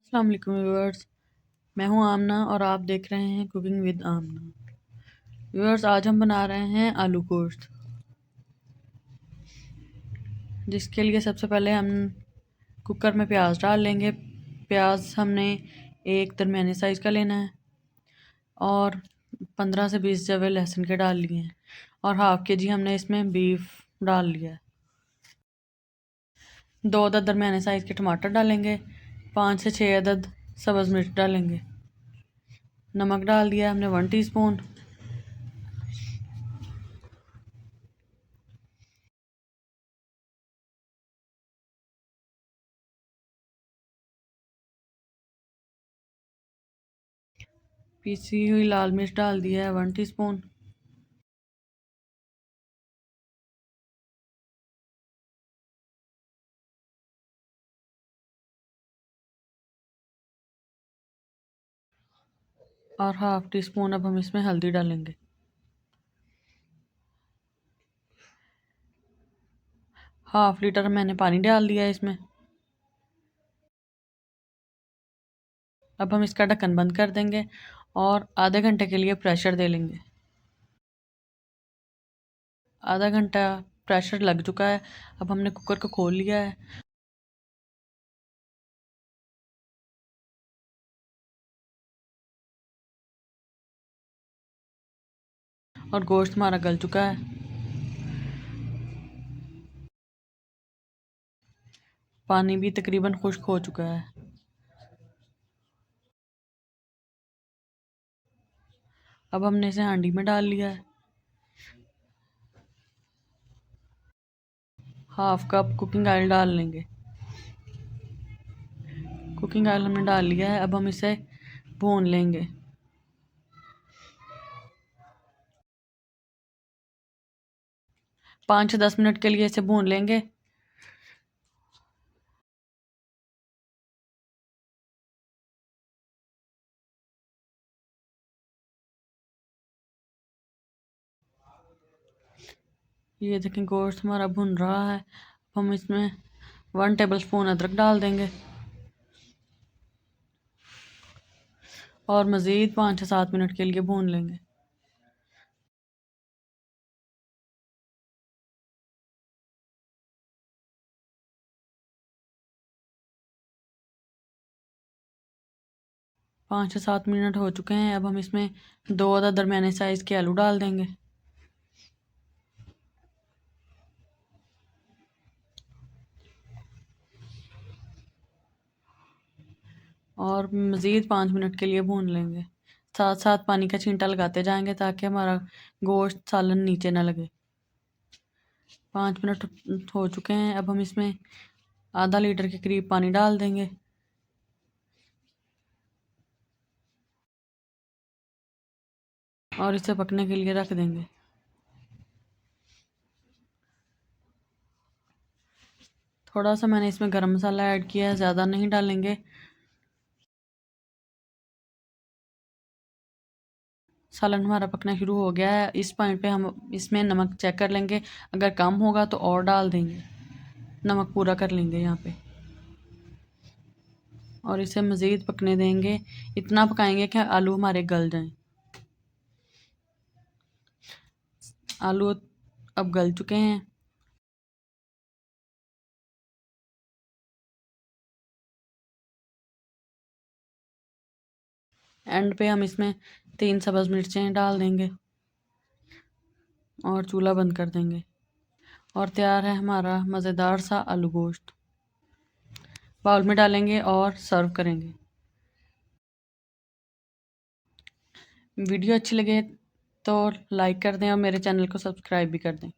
अस्सलाम वालेकुम व्यूअर्स। मैं हूं आमना और आप देख रहे हैं कुकिंग विद आमना। व्यूअर्स, आज हम बना रहे हैं आलू गोश्त, जिसके लिए सबसे पहले हम कुकर में प्याज डाल लेंगे। प्याज हमने एक दरमियाने साइज़ का लेना है और 15 से 20 जवे लहसुन के डाल लिए हैं और हाफ़ के जी हमने इसमें बीफ डाल लिया है। 2 अदद दरमियाने साइज़ के टमाटर डालेंगे। 5 से 6 अदद सब्ज़ मिर्च डालेंगे। नमक डाल दिया हमने 1 टीस्पून। पीसी हुई लाल मिर्च डाल दिया है 1 टीस्पून। और हाफ़ टी स्पून अब हम इसमें हल्दी डालेंगे। हाफ़ लीटर मैंने पानी डाल दिया है इसमें। अब हम इसका ढक्कन बंद कर देंगे और आधे घंटे के लिए प्रेशर दे लेंगे। आधा घंटा प्रेशर लग चुका है। अब हमने कुकर को खोल लिया है और गोश्त हमारा गल चुका है। पानी भी तकरीबन खुश्क हो चुका है। अब हमने इसे हांडी में डाल लिया है। हाफ़ कप कुकिंग ऑयल डाल लेंगे। कुकिंग ऑयल हमने डाल लिया है। अब हम इसे भून लेंगे। 5 से 10 मिनट के लिए इसे भून लेंगे। ये देखें, गोश्त हमारा भुन रहा है। अब हम इसमें 1 टेबल स्पून अदरक डाल देंगे और मज़ीद 5 से 7 मिनट के लिए भून लेंगे। पाँच से 7 मिनट हो चुके हैं। अब हम इसमें 2 अदद दरमियाने साइज़ के आलू डाल देंगे और मज़ीद 5 मिनट के लिए भून लेंगे। साथ साथ पानी का छींटा लगाते जाएंगे ताकि हमारा गोश्त सालन नीचे ना लगे। 5 मिनट हो चुके हैं। अब हम इसमें आधा लीटर के करीब पानी डाल देंगे और इसे पकने के लिए रख देंगे। थोड़ा सा मैंने इसमें गरम मसाला ऐड किया है, ज़्यादा नहीं डालेंगे। सालन हमारा पकना शुरू हो गया है। इस पॉइंट पे हम इसमें नमक चेक कर लेंगे। अगर कम होगा तो और डाल देंगे। नमक पूरा कर लेंगे यहाँ पे और इसे मज़ीद पकने देंगे। इतना पकाएंगे कि आलू हमारे गल जाएं। आलू अब गल चुके हैं। एंड पे हम इसमें 3 सब्ज़ मिर्चें डाल देंगे और चूल्हा बंद कर देंगे और तैयार है हमारा मज़ेदार सा आलू गोश्त। बाउल में डालेंगे और सर्व करेंगे। वीडियो अच्छी लगे तो लाइक कर दें और मेरे चैनल को सब्सक्राइब भी कर दें।